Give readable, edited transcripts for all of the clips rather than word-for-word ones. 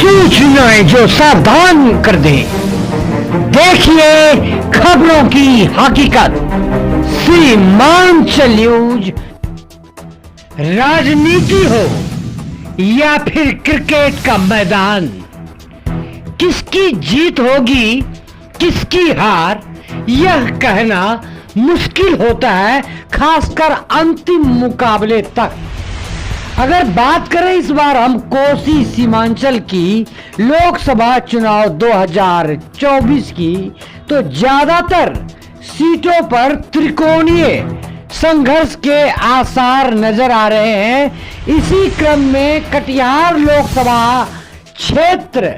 सूचनाएं जो सावधान कर दे। देखिए खबरों की हकीकत। सीमांचल न्यूज। राजनीति हो या फिर क्रिकेट का मैदान, किसकी जीत होगी किसकी हार, यह कहना मुश्किल होता है, खासकर अंतिम मुकाबले तक। अगर बात करें इस बार हम कोसी सीमांचल की लोकसभा चुनाव 2024 की, तो ज्यादातर सीटों पर त्रिकोणीय संघर्ष के आसार नजर आ रहे हैं। इसी क्रम में कटिहार लोकसभा क्षेत्र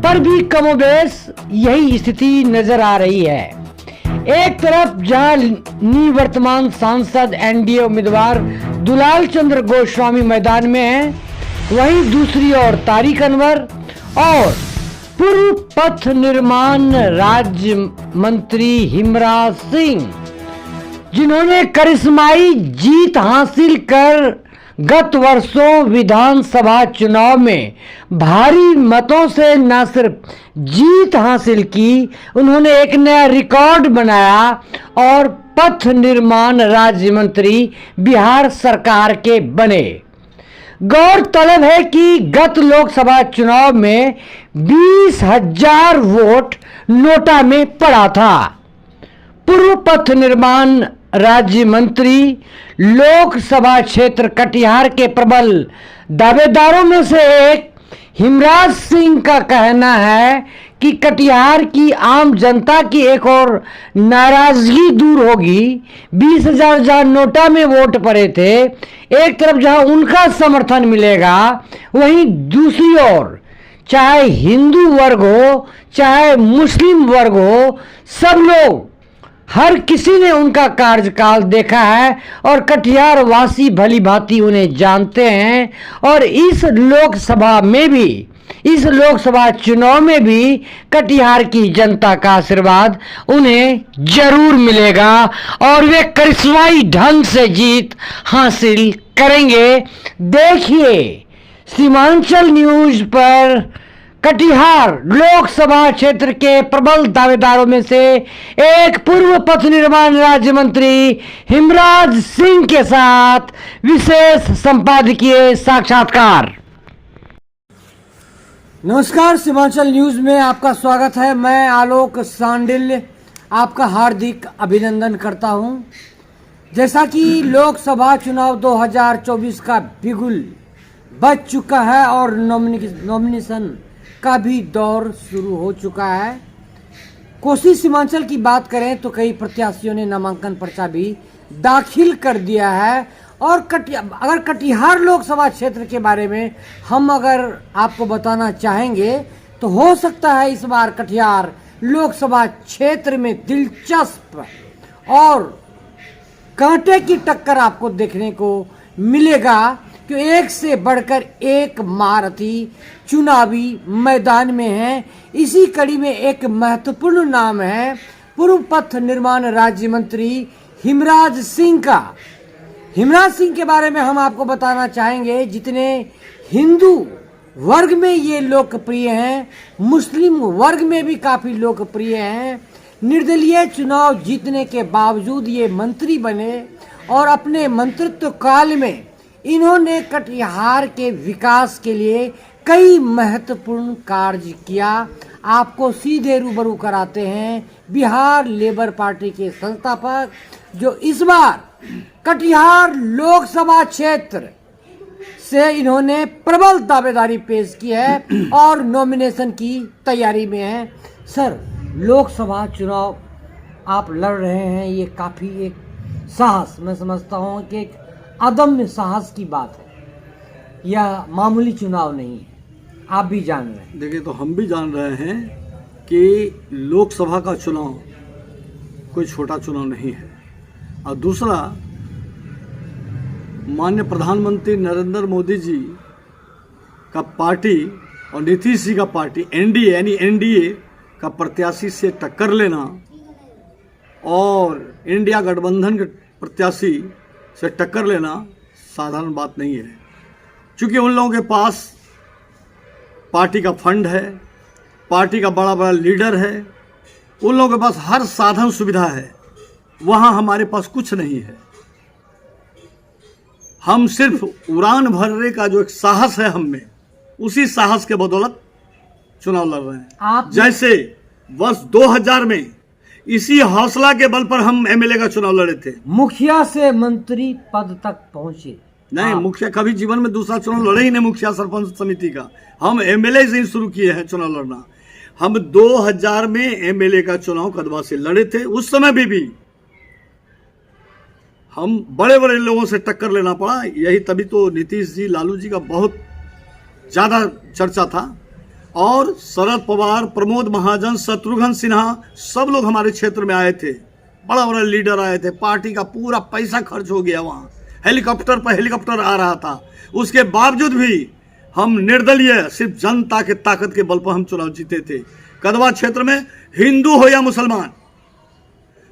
पर भी कमोबेश यही स्थिति नजर आ रही है। एक तरफ जहां निवर्तमान सांसद एनडीए उम्मीदवार दुलाल चंद्र गोस्वामी मैदान में हैं, वहीं दूसरी ओर तारिक अनवर और पूर्व पथ निर्माण राज्य मंत्री हिमराज सिंह, जिन्होंने करिश्माई जीत हासिल कर गत वर्षों विधानसभा चुनाव में भारी मतों से न सिर्फ जीत हासिल की, उन्होंने एक नया रिकॉर्ड बनाया और पथ निर्माण राज्य मंत्री बिहार सरकार के बने। गौरतलब है कि गत लोकसभा चुनाव में 20,000 वोट नोटा में पड़ा था। पूर्व पथ निर्माण राज्य मंत्री लोकसभा क्षेत्र कटिहार के प्रबल दावेदारों में से एक हिमराज सिंह का कहना है कि कटिहार की आम जनता की एक और नाराजगी दूर होगी। 20,000 जहां नोटा में वोट पड़े थे, एक तरफ जहां उनका समर्थन मिलेगा, वहीं दूसरी ओर चाहे हिंदू वर्ग हो चाहे मुस्लिम वर्ग हो, सब लोग, हर किसी ने उनका कार्यकाल देखा है और कटिहार वासी भली भांति उन्हें जानते हैं। और इस लोकसभा चुनाव में भी कटिहार की जनता का आशीर्वाद उन्हें जरूर मिलेगा और वे करिश्माई ढंग से जीत हासिल करेंगे। देखिए सीमांचल न्यूज पर कटिहार लोकसभा क्षेत्र के प्रबल दावेदारों में से एक पूर्व पथ निर्माण राज्य मंत्री हिमराज सिंह के साथ विशेष संपादकीय साक्षात्कार। नमस्कार, सीमांचल न्यूज में आपका स्वागत है। मैं आलोक सांडिल्य आपका हार्दिक अभिनंदन करता हूं। जैसा कि लोकसभा चुनाव 2024 का बिगुल बज चुका है और नॉमिनेशन का भी दौर शुरू हो चुका है। कोसी सीमांचल की बात करें तो कई प्रत्याशियों ने नामांकन पर्चा भी दाखिल कर दिया है। और अगर कटिहार लोकसभा क्षेत्र के बारे में हम अगर आपको बताना चाहेंगे तो हो सकता है इस बार कटिहार लोकसभा क्षेत्र में दिलचस्प और कांटे की टक्कर आपको देखने को मिलेगा, कि एक से बढ़कर एक महारथी चुनावी मैदान में है। इसी कड़ी में एक महत्वपूर्ण नाम है पूर्व पथ निर्माण राज्य मंत्री हिमराज सिंह का। हिमराज सिंह के बारे में हम आपको बताना चाहेंगे, जितने हिंदू वर्ग में ये लोकप्रिय हैं, मुस्लिम वर्ग में भी काफी लोकप्रिय हैं। निर्दलीय चुनाव जीतने के बावजूद ये मंत्री बने और अपने मंत्रित्व काल में इन्होंने कटिहार के विकास के लिए कई महत्वपूर्ण कार्य किया। आपको सीधे रूबरू कराते हैं बिहार लेबर पार्टी के संस्थापक, जो इस बार कटिहार लोकसभा क्षेत्र से इन्होंने प्रबल दावेदारी पेश की है और नॉमिनेशन की तैयारी में है। सर, लोकसभा चुनाव आप लड़ रहे हैं, ये काफ़ी एक साहस, मैं समझता हूँ कि एक अदम्य साहस की बात है। यह मामूली चुनाव नहीं है, आप भी जान रहे हैं। देखिए, तो हम भी जान रहे हैं कि लोकसभा का चुनाव कोई छोटा चुनाव नहीं है। और दूसरा, माननीय प्रधानमंत्री नरेंद्र मोदी जी का पार्टी और नीतीश जी का पार्टी एनडीए यानी एनडीए का प्रत्याशी से टक्कर लेना और इंडिया गठबंधन के प्रत्याशी से टक्कर लेना साधारण बात नहीं है। क्योंकि उन लोगों के पास पार्टी का फंड है, पार्टी का बड़ा बड़ा लीडर है, उन लोगों के पास हर साधन सुविधा है। वहाँ हमारे पास कुछ नहीं है। हम सिर्फ उड़ान भरने का जो एक साहस है हम में, उसी साहस के बदौलत चुनाव लड़ रहे हैं। जैसे वर्ष 2000 में इसी हौसला के बल पर हम एमएलए का चुनाव लड़े थे। मुखिया से मंत्री पद तक पहुंचे नहीं, मुखिया कभी जीवन में दूसरा चुनाव लड़े ही नहीं। मुखिया सरपंच समिति का हम एमएलए से ही शुरू किए हैं चुनाव लड़ना। हम 2000 में एमएलए का चुनाव कदवा से लड़े थे। उस समय भी हम बड़े बड़े लोगों से टक्कर लेना पड़ा। यही तभी तो नीतीश जी, लालू जी का बहुत ज़्यादा चर्चा था। और शरद पवार, प्रमोद महाजन, शत्रुघ्न सिन्हा, सब लोग हमारे क्षेत्र में आए थे। बड़ा बड़ा लीडर आए थे। पार्टी का पूरा पैसा खर्च हो गया। वहाँ हेलीकॉप्टर पर हेलीकॉप्टर आ रहा था। उसके बावजूद भी हम निर्दलीय, सिर्फ जनता के ताकत के बल पर हम चुनाव जीते थे। कदवा क्षेत्र में हिंदू हो या मुसलमान,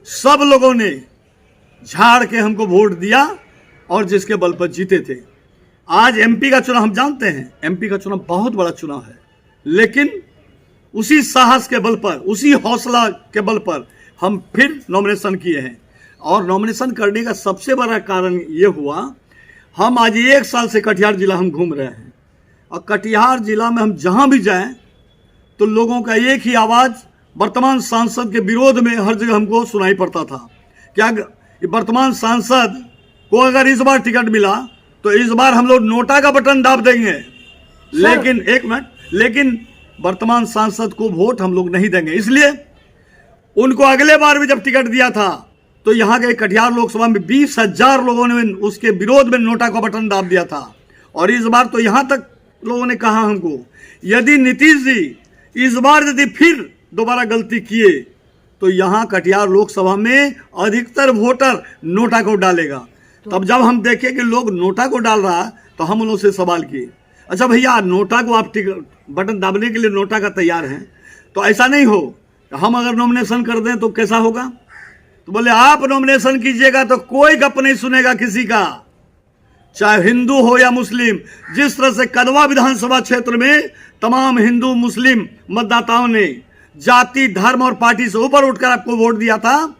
सब लोगों ने झाड़ के हमको वोट दिया और जिसके बल पर जीते थे। आज एमपी का चुनाव हम जानते हैं, एमपी का चुनाव बहुत बड़ा चुनाव है, लेकिन उसी साहस के बल पर, उसी हौसला के बल पर हम फिर नॉमिनेशन किए हैं। और नॉमिनेशन करने का सबसे बड़ा कारण ये हुआ, हम आज 1 साल से कटिहार जिला हम घूम रहे हैं और कटिहार जिला में हम जहां भी जाएं तो लोगों का एक ही आवाज़ वर्तमान सांसद के विरोध में हर जगह हमको सुनाई पड़ता था। क्या वर्तमान सांसद को अगर इस बार टिकट मिला तो इस बार हम लोग नोटा का बटन दाब देंगे, लेकिन एक मिनट, लेकिन वर्तमान सांसद को वोट हम लोग नहीं देंगे। इसलिए उनको अगले बार भी जब टिकट दिया था तो यहाँ के कटिहार लोकसभा में 20,000 लोगों ने उसके विरोध में नोटा का बटन दाब दिया था। और इस बार तो यहाँ तक लोगों ने कहा हमको, यदि नीतीश जी इस बार यदि फिर दोबारा गलती किए तो यहाँ कटिहार लोकसभा में अधिकतर वोटर नोटा को डालेगा। तब जब हम देखे कि लोग नोटा को डाल रहा तो हम उनसे सवाल किए, अच्छा भैया नोटा को आप बटन दाबने के लिए नोटा का तैयार हैं, तो ऐसा नहीं हो हम अगर नॉमिनेशन कर दें तो कैसा होगा? तो बोले आप नॉमिनेशन कीजिएगा तो कोई गप नहीं सुनेगा किसी का, चाहे हिंदू हो या मुस्लिम। जिस तरह से कदवा विधानसभा क्षेत्र में तमाम हिंदू मुस्लिम मतदाताओं ने जाति, धर्म और पार्टी से ऊपर उठकर आपको वोट दिया था,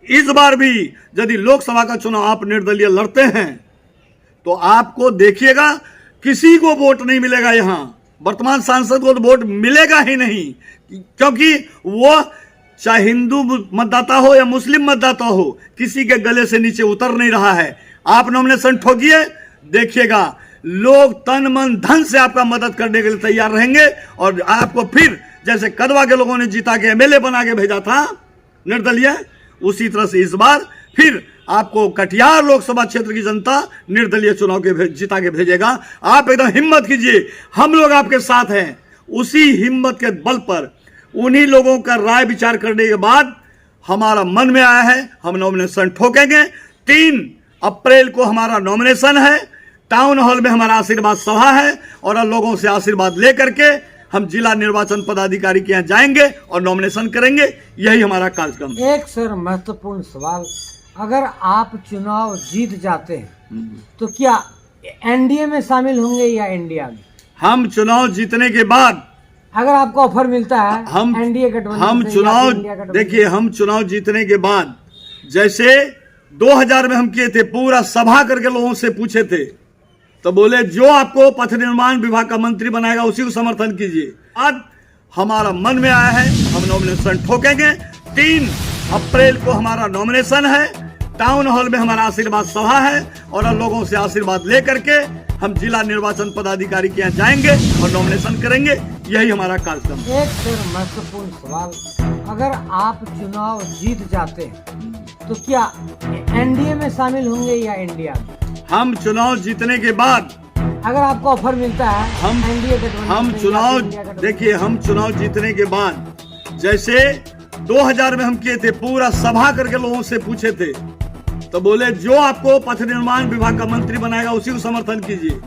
इस बार भी यदि लोकसभा का चुनाव आप निर्दलीय लड़ते हैं तो आपको देखिएगा किसी को वोट नहीं मिलेगा। यहाँ वर्तमान सांसद को तो वोट मिलेगा ही नहीं, क्योंकि वो चाहे हिंदू मतदाता हो या मुस्लिम मतदाता हो, किसी के गले से नीचे उतर नहीं रहा है। आप नॉमिनेशन ठोकिए, देखिएगा लोग तन मन धन से आपका मदद करने के लिए तैयार रहेंगे और आपको फिर जैसे कदवा के लोगों ने जीता के एमएलए बना के भेजा था निर्दलीय, उसी तरह से इस बार फिर आपको कटिहार लोकसभा क्षेत्र की जनता निर्दलीय चुनाव के जिता के भेजेगा। आप एकदम हिम्मत कीजिए, हम लोग आपके साथ हैं। उसी हिम्मत के बल पर उन्हीं लोगों का राय विचार करने के बाद हमारा मन में आया है हम नॉमिनेशन ठोकेंगे। 3 अप्रैल को हमारा नॉमिनेशन है, टाउन हॉल में हमारा आशीर्वाद सभा है और लोगों से आशीर्वाद लेकर के हम जिला निर्वाचन पदाधिकारी के यहाँ जाएंगे और नॉमिनेशन करेंगे। यही हमारा कार्यक्रम है। एक सर महत्वपूर्ण सवाल, अगर आप चुनाव जीत जाते हैं तो क्या एनडीए में शामिल होंगे या इंडिया में? हम चुनाव जीतने के बाद अगर आपको ऑफर मिलता है हम एनडीए गठबंधन हम चुनाव देखिए, हम चुनाव जीतने के बाद जैसे 2000 में हम किए थे, पूरा सभा करके लोगों से पूछे थे, तो बोले जो आपको पथ निर्माण विभाग का मंत्री बनाएगा उसी को समर्थन कीजिए। आज हमारा मन में आया है हम नॉमिनेशन ठोकेंगे। 3 अप्रैल को हमारा नॉमिनेशन है, टाउन हॉल में हमारा आशीर्वाद सभा है और लोगों से आशीर्वाद लेकर के हम जिला निर्वाचन पदाधिकारी के यहाँ जाएंगे और नॉमिनेशन करेंगे। यही हमारा कार्यक्रम है। एक सर महत्वपूर्ण सवाल, अगर आप चुनाव जीत जाते हैं तो क्या एनडीए में शामिल होंगे या इंडिया में? हम चुनाव जीतने के बाद अगर आपको ऑफर मिलता है हम एनडीए गठबंधन हम चुनाव देखिए, हम चुनाव जीतने के बाद जैसे 2000 में हम किए थे, पूरा सभा करके लोगों से पूछे थे, तो बोले जो आपको पथ निर्माण विभाग का मंत्री बनाएगा उसी को समर्थन कीजिए।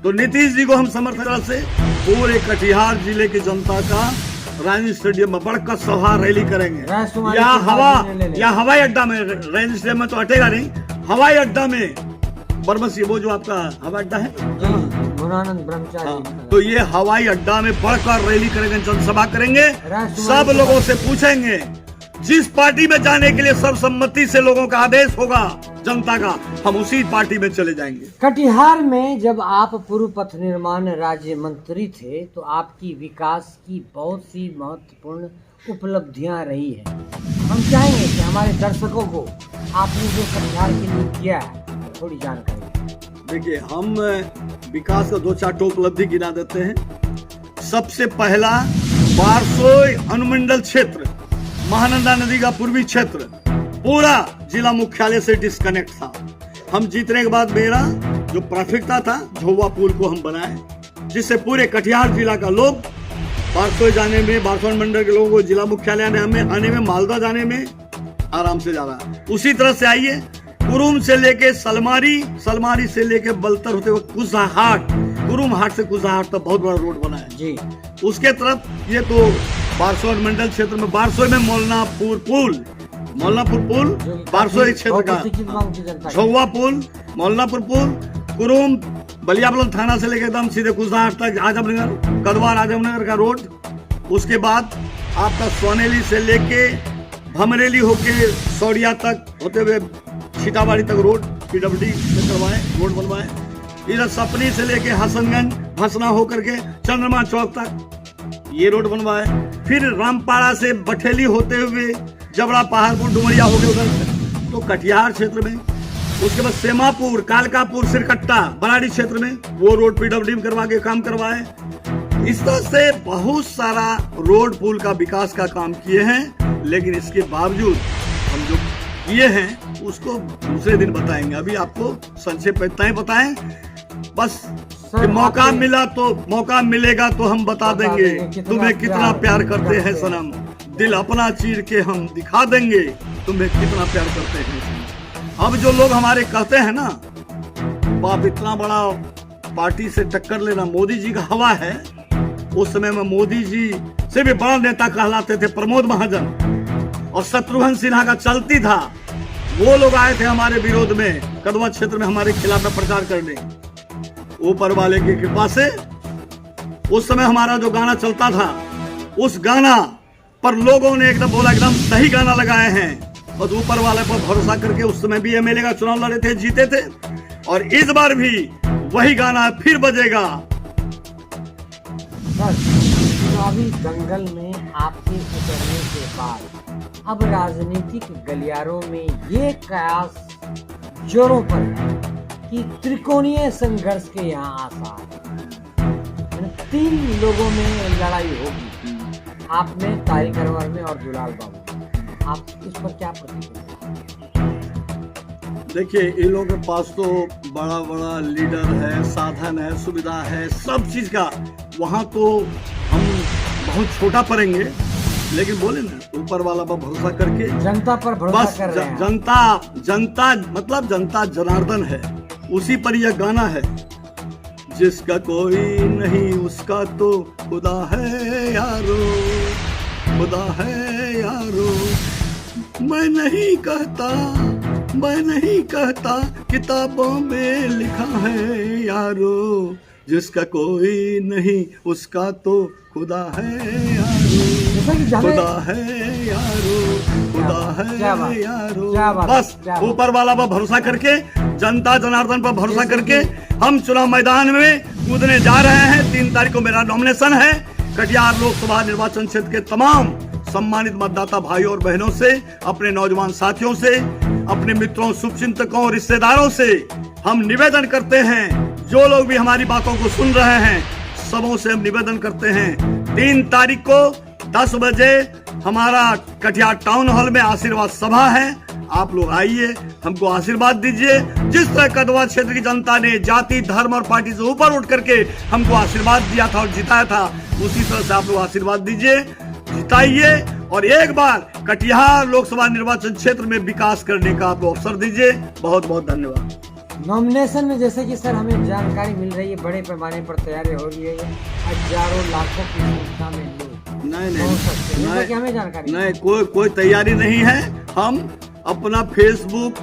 तो नीतीश जी को हम समर्थन से पूरे कटिहार जिले की जनता का रानी स्टेडियम में बड़का सभा रैली करेंगे। या हवाई अड्डा में, रानी स्टेडियम में तो अटेगा नहीं, हवाई अड्डा में, बरमसी वो जो आपका हवाई अड्डा है गुणानंद ब्रह्मचारी। हाँ, तो ये हवाई अड्डा में बढ़कर रैली करेंगे, जनसभा करेंगे, राष्ट्रवादी सब लोगों से पूछेंगे, जिस पार्टी में जाने के लिए सर्वसम्मति से लोगों का आदेश होगा जनता का, हम उसी पार्टी में चले जाएंगे। कटिहार में जब आप पूर्व पथ निर्माण राज्य मंत्री थे तो आपकी विकास की बहुत सी महत्वपूर्ण उपलब्धियां रही है। हम चाहेंगे कि हमारे दर्शकों को आपने जो कटिहार के लिए किया है थोड़ी जानकारी। देखिए, हम विकास का 2-4 उपलब्धि गिना देते हैं। सबसे पहला, बारसोई अनुमंडल क्षेत्र, महानंदा नदी का पूर्वी क्षेत्र पूरा जिला मुख्यालय से डिस्कनेक्ट था। हम जीतने के बाद मेरा जो प्राथमिकता था, झोवा पुल को हम बनाए, जिससे पूरे कटिहार जिला का लोग बारसोई जाने में, बारसोई मंडल के लोगों को जिला मुख्यालय आने में, मालदा जाने में आराम से जा रहा है। उसी तरह से आइए, कुरुम से लेके सलमारी, सलमारी से लेके बलतर होते हुए कुजाहाट, कुरुम हाट से कुजाहाट तक बहुत बड़ा रोड बना है जी। उसके तरफ ये तो बारसोई मंडल क्षेत्र में, बारसोई में मोलनापुर पुल, बारसोई क्षेत्र का झौवा पुल, मोलनापुर पुल, कुरुम बलियाबल थाना से लेके एकदम सीधे कुजाहाट तक, आजमनगर, कदवार आजमनगर का रोड। उसके बाद आपका सोनेली से लेके भमरेली होके सौरिया तक होते हुए सीताबाड़ी तक रोड पीडब्ल्यूडी में करवाए, रोड बनवाए। इधर सपनी से लेके हसनगंज भसना होकर के चंद्रमा चौक तक ये रोड बनवाए। फिर रामपाड़ा से बठेली होते हुए जबड़ा पहाड़पुर डुमरिया हो गए उधर से, तो कटिहार क्षेत्र में। उसके बाद सेमापुर, कालकापुर, सिरकट्टा, बराड़ी क्षेत्र में वो रोड पीडब्ल्यूडी में करवा के काम करवाए। इस तरह से बहुत सारा रोड पुल का विकास का काम किए हैं, लेकिन इसके बावजूद हम जो किए हैं उसको दूसरे दिन बताएंगे। अभी आपको संक्षेप में बताएं बस। मौका मिला तो, मौका मिलेगा तो हम बता देंगे तुम्हें कितना प्यार करते हैं सनम, दिल अपना चीर के हम दिखा देंगे तुम्हें कितना प्यार करते हैं। अब जो लोग हमारे कहते हैं ना, बाप इतना बड़ा पार्टी से टक्कर लेना, मोदी जी का हवा है। उस समय में मोदी जी से भी बड़ा नेता कहलाते थे प्रमोद महाजन, और शत्रुघ्न सिन्हा का चलती था। वो लोग आए थे हमारे विरोध में, कदवा क्षेत्र में हमारे खिलाफ प्रचार करने। ऊपर वाले की कृपा से उस समय हमारा जो गाना चलता था, उस गाना पर लोगों ने एकदम बोला एकदम सही गाना लगाए हैं, और ऊपर वाले पर भरोसा करके उस समय भी एमएलए का चुनाव लड़े थे, जीते थे। और इस बार भी वही गाना फिर बजेगा। चुनावी दंगल में आपके उतरने के बाद अब राजनीतिक गलियारों में ये कयास जोरों पर है कि त्रिकोणीय संघर्ष के यहाँ आसार, 3 लोगों में लड़ाई होगी, आप में, तारिक अनवर में और दुलाल बाबू। आप इस पर क्या प्रतिक्रिया? देखिए, इन लोगों के पास तो बड़ा बड़ा लीडर है, साधन है, सुविधा है, सब चीज का। वहाँ तो हम बहुत छोटा पड़ेंगे, लेकिन बोले ना, ऊपर वाला पर भरोसा करके, जनता पर भरोसा बस कर रहे हैं। जनता मतलब जनता जनार्दन है, उसी पर यह गाना है। जिसका कोई नहीं उसका तो खुदा है यारो, खुदा है यारो। मैं नहीं कहता किताबों में लिखा है यारो, जिसका कोई नहीं उसका तो खुदा है यारो, खुदा है यारो, खुदा है यारो। बस ऊपर वाला पर भरोसा करके, जनता जनार्दन पर भरोसा करके हम चुनाव मैदान में कूदने जा रहे हैं। 3 तारीख को मेरा नॉमिनेशन है। कटिहार लोकसभा निर्वाचन क्षेत्र के तमाम सम्मानित मतदाता भाइयों और बहनों से, अपने नौजवान साथियों से, अपने मित्रों, शुभचिंतकों और रिश्तेदारों से हम निवेदन करते हैं, जो लोग भी हमारी बातों को सुन रहे हैं, सबों से हम निवेदन करते हैं, 3 तारीख को 10 बजे हमारा कटिहार टाउन हॉल में आशीर्वाद सभा है। आप लोग आइए, हमको आशीर्वाद दीजिए। जिस तरह कदवा क्षेत्र की जनता ने जाति, धर्म और पार्टी से ऊपर उठ करके हमको आशीर्वाद दिया था और जिताया था, उसी तरह से आप लोग आशीर्वाद दीजिए, जिताइए, और एक बार कटिहार लोकसभा निर्वाचन क्षेत्र में विकास करने का आप अवसर दीजिए। बहुत बहुत धन्यवाद। नॉमिनेशन में जैसे कि सर हमें जानकारी मिल रही है, बड़े पैमाने पर तैयारी हो रही है, हजारों लाखों की संख्या में लोग नहीं, हमें जानकारी नहीं, कोई तैयारी नहीं है। हम अपना फेसबुक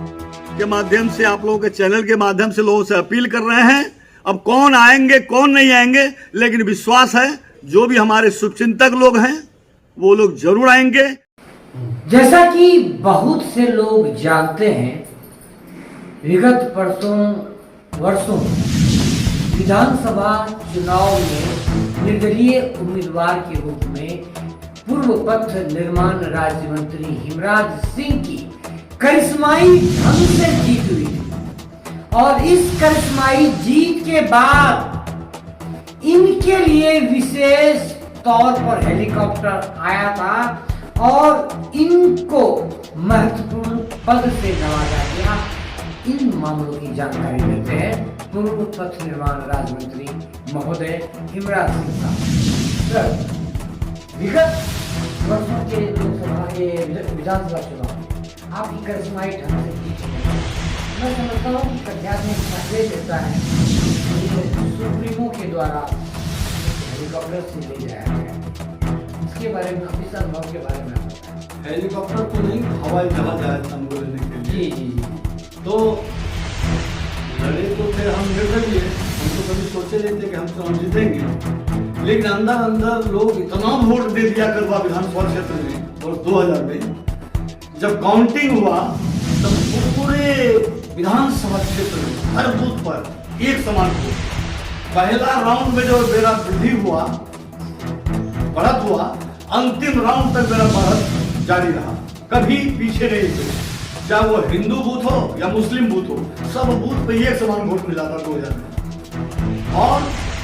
के माध्यम से, आप लोगों के चैनल के माध्यम से लोगों से अपील कर रहे हैं। अब कौन आएंगे कौन नहीं आएंगे, लेकिन विश्वास है जो भी हमारे शुभचिंतक लोग हैं वो लोग जरूर आएंगे। जैसा कि बहुत से लोग जानते हैं, विगत वर्षों विधानसभा चुनाव में निर्दलीय उम्मीदवार के रूप में पूर्व पथ निर्माण राज्य मंत्री हिमराज सिंह की करिश्माई ढंग से जीत हुई थी और इस करिश्माई जीत के बाद इनके लिए विशेष तौर पर हेलीकॉप्टर आया था और इनको महत्वपूर्ण पद से नवाजा गया। इन मामलों की जानकारी देते हैं पूर्व पथ निर्माण राज्य मंत्री महोदय हिमराज सिंह साहब। विगत वर्षों के लोकसभा के विधानसभा चुनाव आपकी करिश्माई ढंग से जीत है। मैं समझता हूँ कि कटिहार में संदेश देता है सुप्रीमो के द्वारा हेलीकॉप्टर से ले जाया गया, इसके बारे में अपने अनुभव के बारे में। हेलीकॉप्टर तो नहीं, हवाई जहाज आया था हमको लेने के लिए। जी, तो लड़े तो थे हम निर्दलीय, हम तो कभी सोचे नहीं थे कि हम चुनाव जीतेंगे, लेकिन अंदर अंदर लोग इतना वोट दे दिया करवा विधानसभा क्षेत्र में। और 2000 में जब काउंटिंग हुआ तब पूरे विधानसभा क्षेत्र में हर बूथ पर एक समान वोट। पहला राउंड में जो मेरा वृद्धि हुआ, बढ़त हुआ, अंतिम राउंड तक मेरा बढ़त जारी रहा, कभी पीछे नहीं हुए। चाहे वो हिंदू बूथ हो या मुस्लिम बूथ हो, सब बूथ पे एक समान वोट मिला था 2000 में। और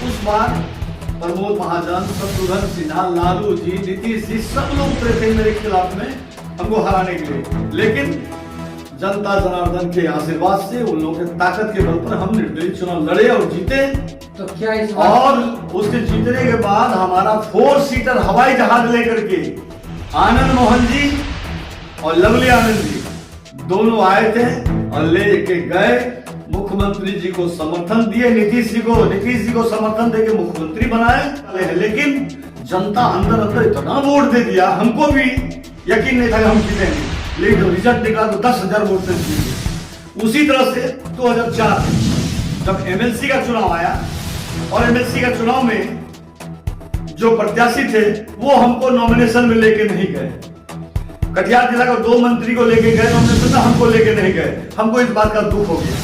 उस बार प्रमोद महाजन, शत्रुघ्न सिन्हा, लालू जी, नीतीश जी सब लोग उतरे थे मेरे खिलाफ में हमको हराने के लिए, लेकिन जनता जनार्दन के आशीर्वाद से, उन लोगों के ताकत के बल पर हम निर्दलीय चुनाव लड़े और जीते। तो क्या इस और उसके जीतने के बाद हमारा 4 सीटर हवाई जहाज लेकर के आनंद मोहन जी और लवली आनंद जी दोनों आए थे और लेके गए, मुख्यमंत्री जी को समर्थन दिए, नीतीश जी को समर्थन देके मुख्यमंत्री बनाए। लेकिन जनता अंदर अंदर इतना वोट दे दिया, हमको भी यकीन नहीं था कि हम जीतेंगे, लेकिन जब रिजल्ट निकला तो 10,000 वोट से जीते। उसी तरह से 2004 जब एमएलसी का चुनाव आया और एमएलसी का चुनाव में जो प्रत्याशी थे वो हमको नॉमिनेशन में लेके नहीं गए। कटिहार जिला का 2 मंत्री को लेके गए नॉमिनेशन में, हमको लेके नहीं गए। हमको इस बात का दुख हो गया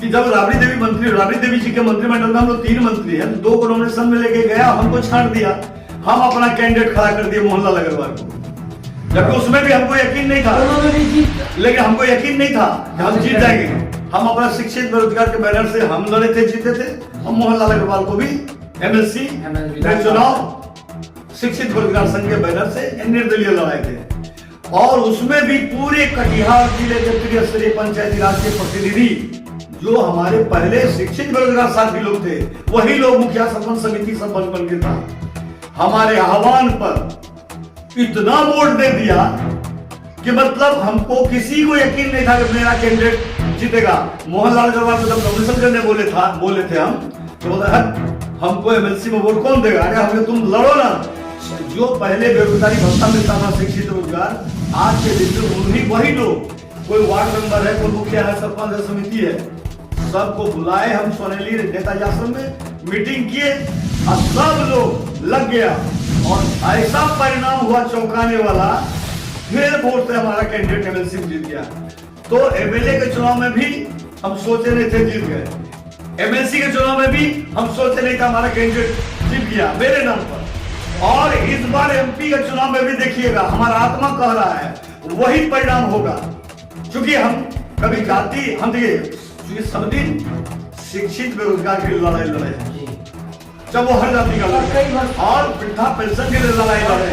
कि जब राबड़ी देवी जी के मंत्रिमंडल में हम लोग 3 मंत्री हैं, 2 को नॉमिनेशन में लेके गया, हमको छाड़ दिया। हम अपना कैंडिडेट खड़ा कर दिए मोहनलाल अग्रवाल को, जबकि उसमें भी हमको यकीन नहीं था, लेकिन हमको यकीन नहीं था कि हम जीत जाएंगे। हम अपना शिक्षित बेरोजगार के बैनर से हम लड़े थे, जीते थे। हम मोहनलाल अग्रवाल को भी एमएलसी में चुनाव शिक्षित बेरोजगार संघ के बैनर से निर्दलीय लड़ाए थे। और उसमें भी पूरे कटिहार जिले के त्रिस्तरीय पंचायती राज के प्रतिनिधि जो हमारे पहले शिक्षित बेरोजगार साथी लोग थे, वही लोग मुखिया सरपंच समिति सरपंच बन के था। हमारे आह्वान पर इतना वोट दे दिया कि मतलब हमको किसी को यकीन नहीं था कि मेरा कैंडिडेट जीतेगा। मोहनलाल अग्रवाल को जब नॉमिनेशन करने बोले थे हम, तो बोला हमको एमएलसी में वोट कौन देगा? अरे हमने तुम लड़ो ना। जो पहले बेरोजगारी भत्ता मिलता था शिक्षित रोजगार, आज के दिन में वही लोग, कोई वार्ड मेंबर है, कोई मुखिया है, सरपंच है, समिति है, सबको बुलाए हम सोनेली नेताजी आश्रम में मीटिंग किए और सब लोग लग गया और ऐसा परिणाम हुआ चौंकाने वाला। फिर वोट से हमारा कैंडिडेट एमएलसी जीत गया। तो एमएलए के चुनाव में भी हम सोचे नहीं थे जीत गए, एमएलसी के चुनाव में भी हम सोचे नहीं था हमारा कैंडिडेट जीत गया मेरे नाम पर। और इस बार एमपी के चुनाव में भी देखिएगा, हमारा आत्मा कह रहा है वही परिणाम होगा, क्योंकि हम कभी जाति, हम देखिए सब दिन शिक्षित बेरोजगार की लड़ाई लड़े, जब वो हर जाति का लड़े, और वृद्धा पेंशन के लिए लड़ाई लड़े,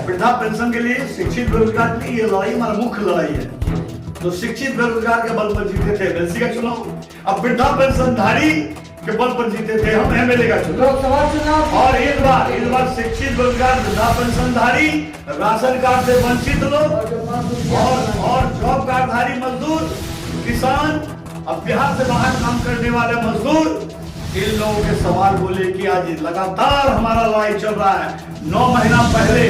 वृद्धा पेंशन के लिए शिक्षित बेरोजगार की ये लड़ाई हमारा मुख्य लड़ाई है। तो शिक्षित बेरोजगार के बल पर जीते थे एमएलसी का चुनाव, अब वृद्धा पेंशनधारी के बल पर जीते थे हम एमएलए का चुनाव। और इस बार शिक्षित बेरोजगार, वृद्धा पेंशनधारी, राशन कार्ड से वंचित लोग और जॉब कार्डधारी मजदूर, किसान, अब बिहार से बाहर काम करने वाले मजदूर, इन लोगों के सवाल को लेकर आज लगातार हमारा लड़ाई चल रहा है। 9 महीना पहले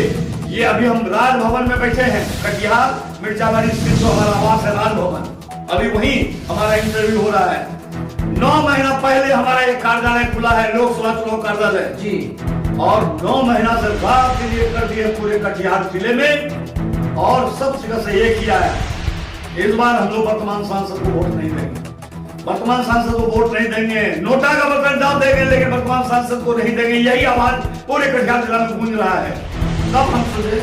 ये अभी हम राजभवन में बैठे हैं, कटिहार मिर्चाबाड़ी स्थित जो हमारा आवास है राजभवन, अभी वहीं हमारा इंटरव्यू हो रहा है। 9 महीना पहले हमारा एक कार्यालय खुला है, लोकसभा चुनाव कार्यालय जी। और 9 महीना से बात के लिए कर दिए पूरे कटिहार जिले में और सब जगह से ये किया है। इस बार हम लोग वर्तमान सांसद को वोट नहीं देंगे, वर्तमान सांसद को वोट नहीं देंगे, नोटा का बटन दाब देंगे, लेकिन वर्तमान सांसद को नहीं देंगे। यही आवाज पूरे कटिहार जिला में गूंज रहा है। तब हम सोचे,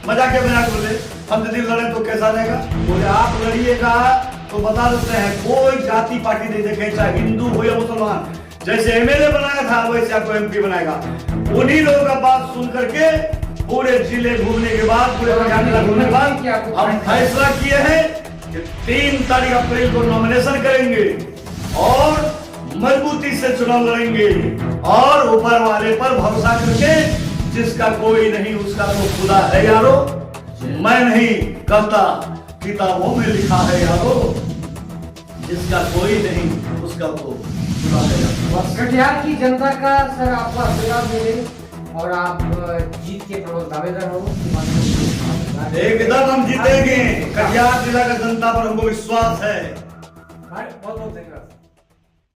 मजाक के मजाक बोले, हम यदि लड़े तो कैसा रहेगा? बोले आप लड़िएगा तो बता देते हैं, कोई जाति पार्टी नहीं देखे, चाहे हिंदू हो या मुसलमान। जैसे एमएलए बनाया था वैसे आपको एमपी बनाएगा। उन्हीं लोगों का बात सुन करके पूरे जिले घूमने के बाद, पूरे कटिहार जिला घूमने के बाद हम फैसला किए हैं कि 3 तारीख अप्रैल को नॉमिनेशन करेंगे और मजबूती से चुनाव लड़ेंगे और ऊपर वाले पर भरोसा करके, जिसका कोई नहीं उसका तो खुदा है यारो। मैं नहीं कहता, किताबों में लिखा है यारो, जिसका कोई नहीं उसका तो खुदा है यारो। कटिहार की जनता का सर आपको आशीर्वाद मिले और आप जीत के प्रबल दावेदार हो। एकदम हम जीतेंगे। कटिहार जिला का जनता पर हमको विश्वास है। बहुत बहुत धन्यवाद।